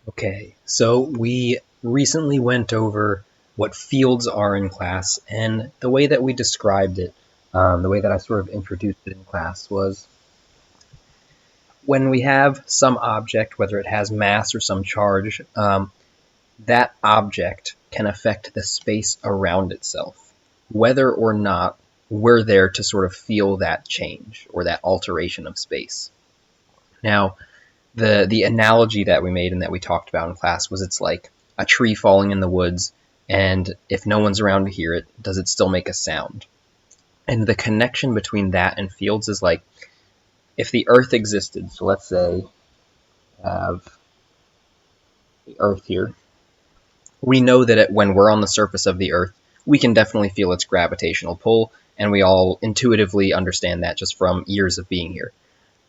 Okay, so we recently went over what fields are in class, and the way that we described it, the way that I sort of introduced it in class was when we have some object, whether it has mass or some charge, that object can affect the space around itself, whether or not we're there to sort of feel that change or that alteration of space. Now, the analogy that we made and that we talked about in class was it's like a tree falling in the woods, and if no one's around to hear it, does it still make a sound? And the connection between that and fields is like if the Earth existed. So let's say I have the Earth here. We know that when we're on the surface of the Earth, we can definitely feel its gravitational pull, and we all intuitively understand that just from years of being here.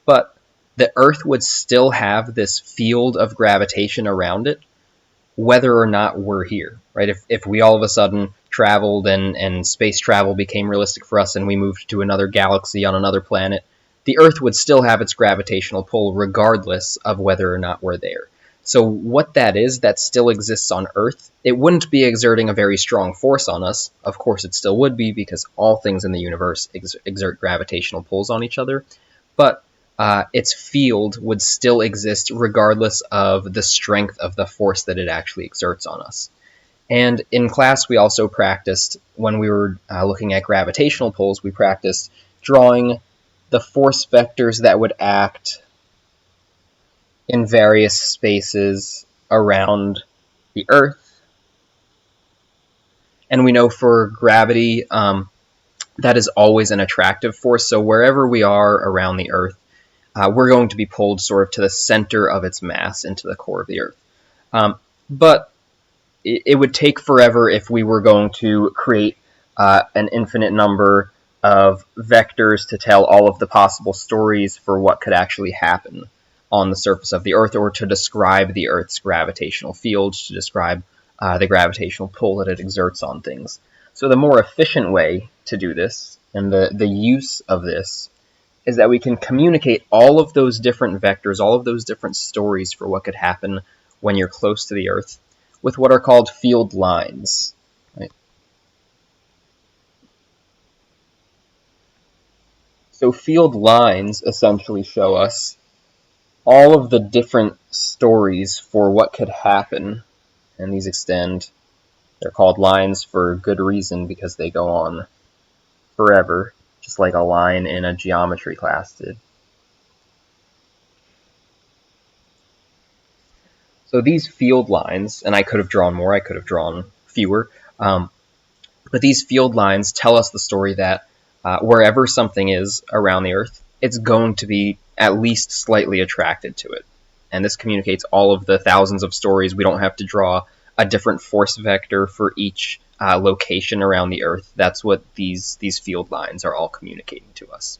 But the Earth would still have this field of gravitation around it, whether or not we're here, right? If we all of a sudden traveled and space travel became realistic for us and we moved to another galaxy on another planet, the Earth would still have its gravitational pull regardless of whether or not we're there. So what that is that still exists on Earth, it wouldn't be exerting a very strong force on us. Of course it still would be because all things in the universe exert gravitational pulls on each other, but its field would still exist regardless of the strength of the force that it actually exerts on us. And in class, we also practiced, when we were looking at gravitational pulls, we practiced drawing the force vectors that would act in various spaces around the Earth. And we know for gravity, that is always an attractive force. So wherever we are around the Earth, we're going to be pulled sort of to the center of its mass into the core of the Earth. But it would take forever if we were going to create an infinite number of vectors to tell all of the possible stories for what could actually happen on the surface of the Earth, or to describe the Earth's gravitational field, to describe the gravitational pull that it exerts on things. So the more efficient way to do this, and the use of this, is that we can communicate all of those different vectors, all of those different stories for what could happen when you're close to the Earth, with what are called field lines. Right? So field lines essentially show us all of the different stories for what could happen, and these extend. They're called lines for good reason because they go on forever, just like a line in a geometry class did. So these field lines, and I could have drawn more, I could have drawn fewer, but these field lines tell us the story that wherever something is around the Earth, it's going to be at least slightly attracted to it. And this communicates all of the thousands of stories. We don't have to draw a different force vector for each location around the Earth. That's what these field lines are all communicating to us.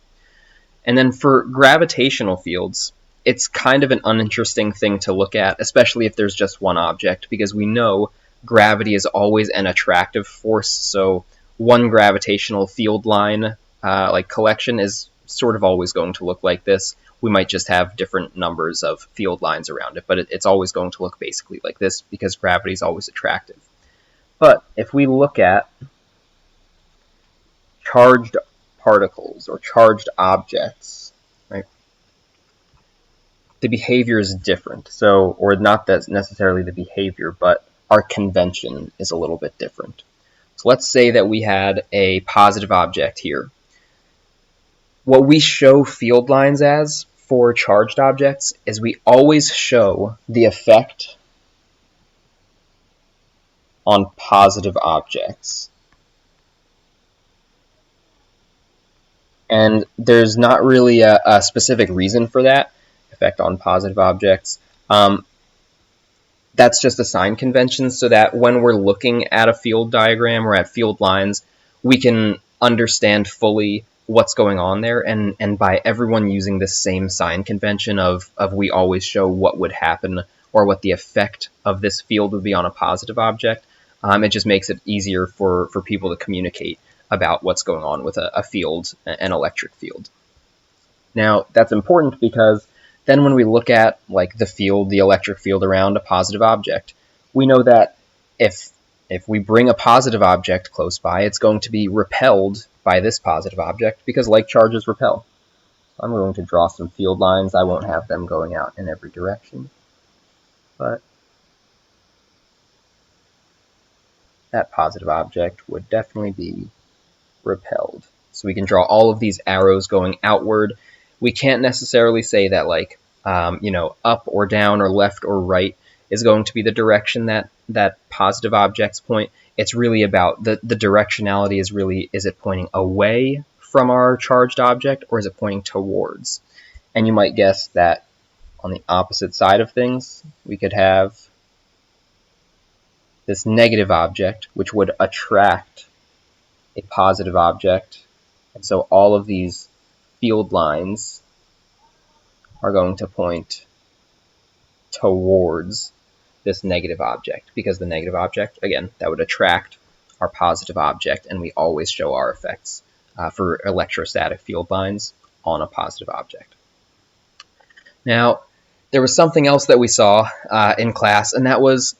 And then for gravitational fields, it's kind of an uninteresting thing to look at, especially if there's just one object, because we know gravity is always an attractive force. So one gravitational field line like collection is sort of always going to look like this. We might just have different numbers of field lines around it, but it's always going to look basically like this because gravity is always attractive. But if we look at charged particles or charged objects, right, the behavior is different. So, or not that necessarily the behavior, but our convention is a little bit different. So let's say that we had a positive object here. What we show field lines as for charged objects is we always show the effect on positive objects. And there's not really a specific reason for that, effect on positive objects. That's just a sign convention so that when we're looking at a field diagram or at field lines, we can understand fully what's going on there. And by everyone using this same sign convention of we always show what would happen or what the effect of this field would be on a positive object, it just makes it easier for people to communicate about what's going on with a field, an electric field. Now, that's important because Then when we look at like the electric field around a positive object, we know that if we bring a positive object close by, it's going to be repelled by this positive object because like charges repel. So I'm going to draw some field lines. I won't have them going out in every direction, but that positive object would definitely be repelled. So we can draw all of these arrows going outward. We can't necessarily say that like, up or down or left or right is going to be the direction that positive objects point. It's really about the directionality is it pointing away from our charged object or is it pointing towards? And you might guess that on the opposite side of things, we could have this negative object, which would attract a positive object. And so all of these field lines are going to point towards this negative object because the negative object, again, that would attract our positive object, and we always show our effects for electrostatic field lines on a positive object. Now, there was something else that we saw in class, and that was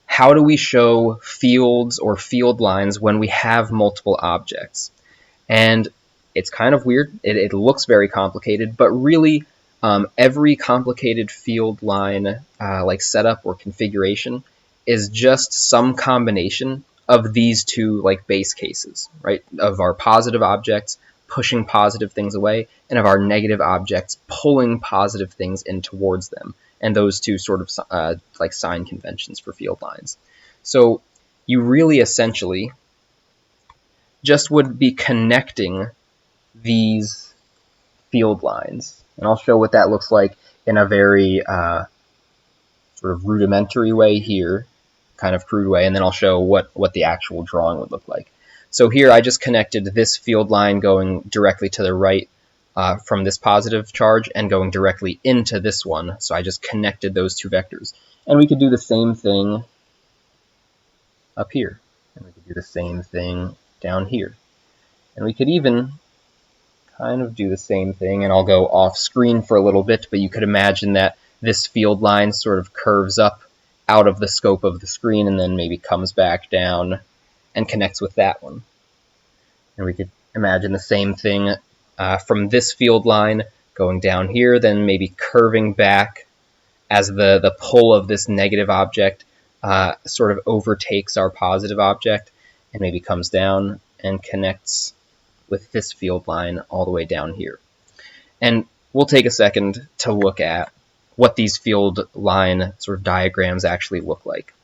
how do we show fields or field lines when we have multiple objects? And it's kind of weird. It looks very complicated, but really every complicated field line like setup or configuration is just some combination of these two like base cases, right? Of our positive objects pushing positive things away and of our negative objects pulling positive things in towards them. And those two sort of like sign conventions for field lines. So you really essentially just would be connecting these field lines. And I'll show what that looks like in a very sort of rudimentary way here, kind of crude way, and then I'll show what the actual drawing would look like. So here I just connected this field line going directly to the right from this positive charge and going directly into this one. So I just connected those two vectors. And we could do the same thing up here. And we could do the same thing down here. And we could even kind of do the same thing, and I'll go off screen for a little bit, but you could imagine that this field line sort of curves up out of the scope of the screen and then maybe comes back down and connects with that one. And we could imagine the same thing from this field line going down here, then maybe curving back as the pull of this negative object sort of overtakes our positive object and maybe comes down and connects with this field line all the way down here. And we'll take a second to look at what these field line sort of diagrams actually look like.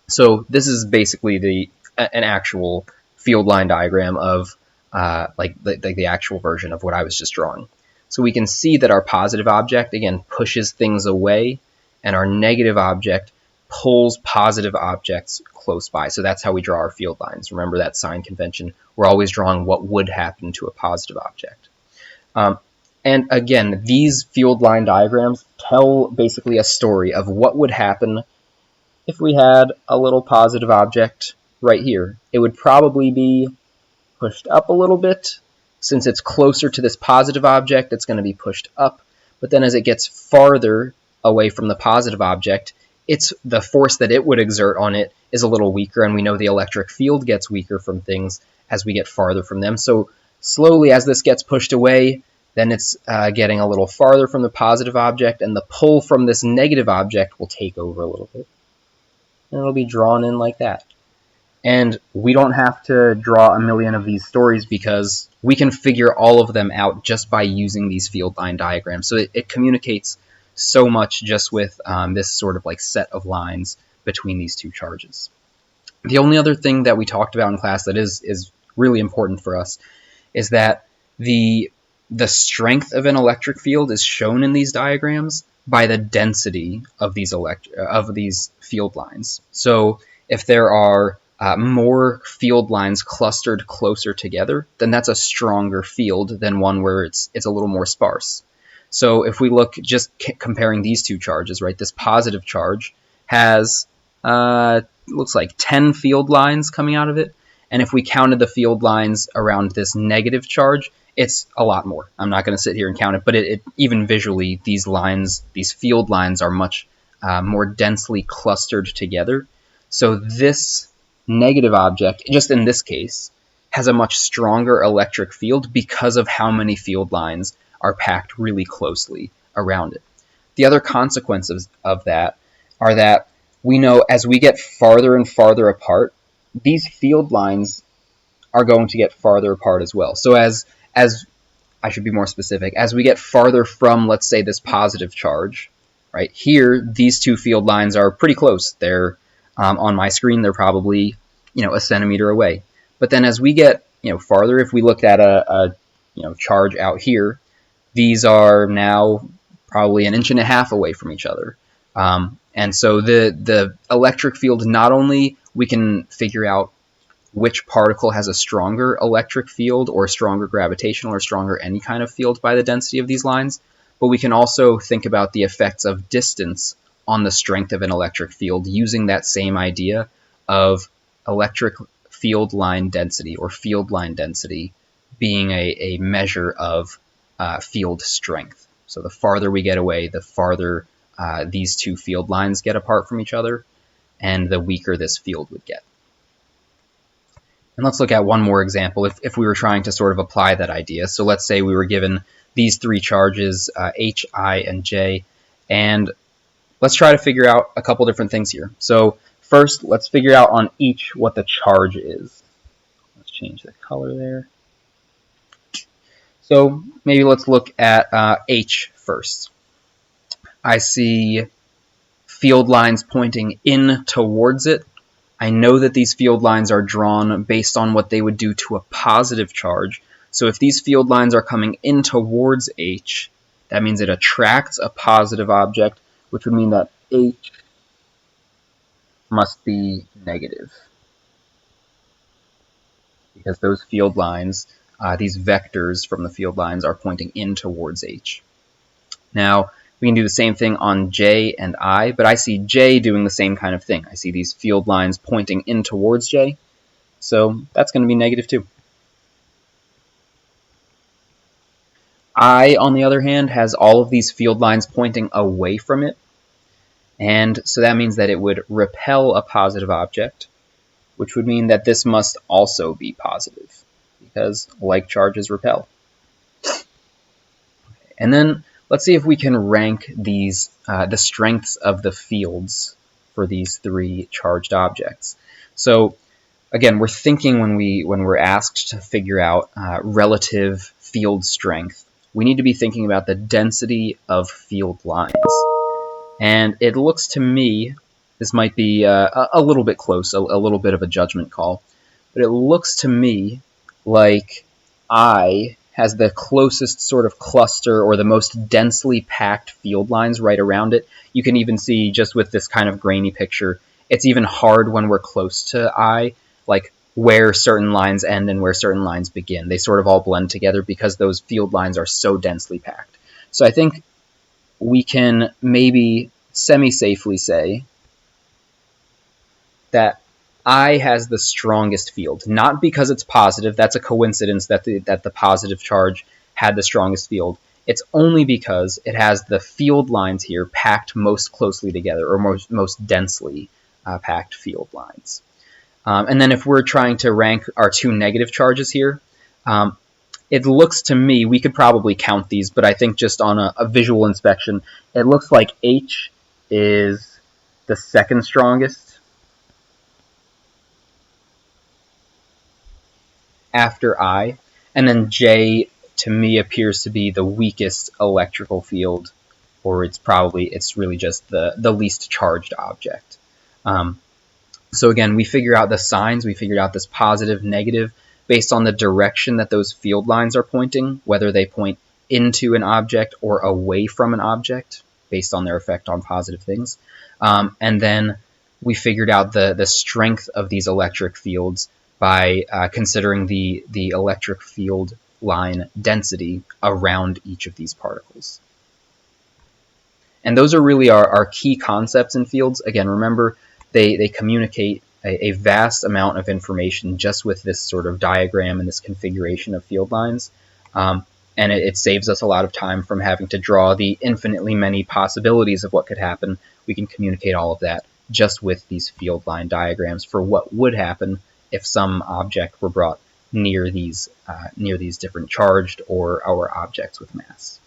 So this is basically an actual field line diagram of like the actual version of what I was just drawing. So we can see that our positive object, again, pushes things away, and our negative object pulls positive objects close by. So that's how we draw our field lines. Remember that sign convention. We're always drawing what would happen to a positive object. And again, these field line diagrams tell basically a story of what would happen if we had a little positive object right here. It would probably be pushed up a little bit. Since it's closer to this positive object, it's going to be pushed up. But then as it gets farther away from the positive object, the force that it would exert on it is a little weaker, and we know the electric field gets weaker from things as we get farther from them. So slowly as this gets pushed away, then it's getting a little farther from the positive object, and the pull from this negative object will take over a little bit. And it'll be drawn in like that. And we don't have to draw a million of these stories because we can figure all of them out just by using these field line diagrams. So it communicates so much just with this sort of like set of lines between these two charges. The only other thing that we talked about in class that is really important for us is that the strength of an electric field is shown in these diagrams by the density of these field lines. So if there are more field lines clustered closer together, then that's a stronger field than one where it's a little more sparse. So if we look just comparing these two charges, right, this positive charge has looks like 10 field lines coming out of it, and if we counted the field lines around this negative charge, It's a lot more. I'm not going to sit here and count it, but even visually, these lines, these field lines, are much more densely clustered together. So this negative object, just in this case, has a much stronger electric field because of how many field lines are packed really closely around it. The other consequences of that are that we know as we get farther and farther apart, these field lines are going to get farther apart as well. So as I should be more specific, as we get farther from, let's say, this positive charge, right here, these two field lines are pretty close. They're on my screen, they're probably a centimeter away. But then as we get farther, if we looked at a charge out here, these are now probably 1.5 inches away from each other. And so the electric field, not only we can figure out which particle has a stronger electric field or stronger gravitational or stronger any kind of field by the density of these lines, but we can also think about the effects of distance on the strength of an electric field using that same idea of electric field line density or field line density being a measure of field strength. So the farther we get away, the farther these two field lines get apart from each other, and the weaker this field would get. And let's look at one more example if we were trying to sort of apply that idea. So let's say we were given these three charges, H, I, and J, and let's try to figure out a couple different things here. So first, let's figure out on each what the charge is. Let's change the color there. So maybe let's look at H first. I see field lines pointing in towards it. I know that these field lines are drawn based on what they would do to a positive charge. So if these field lines are coming in towards H, that means it attracts a positive object, which would mean that H must be negative. Because those field lines, these vectors from the field lines, are pointing in towards H. Now, we can do the same thing on J and I, but I see J doing the same kind of thing. I see these field lines pointing in towards J, so that's going to be negative too. I, on the other hand, has all of these field lines pointing away from it, and so that means that it would repel a positive object, which would mean that this must also be positive, because like charges repel. And then let's see if we can rank these the strengths of the fields for these three charged objects. So again, we're thinking when we're asked to figure out relative field strength, we need to be thinking about the density of field lines. And it looks to me, this might be a little bit close, a little bit of a judgment call, but it looks to me like I has the closest sort of cluster or the most densely packed field lines right around it. You can even see just with this kind of grainy picture, it's even hard when we're close to I, like where certain lines end and where certain lines begin. They sort of all blend together because those field lines are so densely packed. So I think we can maybe semi-safely say that I has the strongest field, not because it's positive. That's a coincidence that the positive charge had the strongest field. It's only because it has the field lines here packed most closely together, or most densely packed field lines. And then if we're trying to rank our two negative charges here, it looks to me, we could probably count these, but I think just on a visual inspection, it looks like H is the second strongest after I, and then J to me appears to be the weakest electrical field, or it's really just the least charged object. So again, we figure out the signs, we figured out this positive, negative, based on the direction that those field lines are pointing, whether they point into an object or away from an object, based on their effect on positive things. And then we figured out the strength of these electric fields by considering the electric field line density around each of these particles. And those are really our key concepts in fields. Again, remember, they communicate a vast amount of information just with this sort of diagram and this configuration of field lines. And it saves us a lot of time from having to draw the infinitely many possibilities of what could happen. We can communicate all of that just with these field line diagrams for what would happen if some object were brought near these different charged or our objects with mass.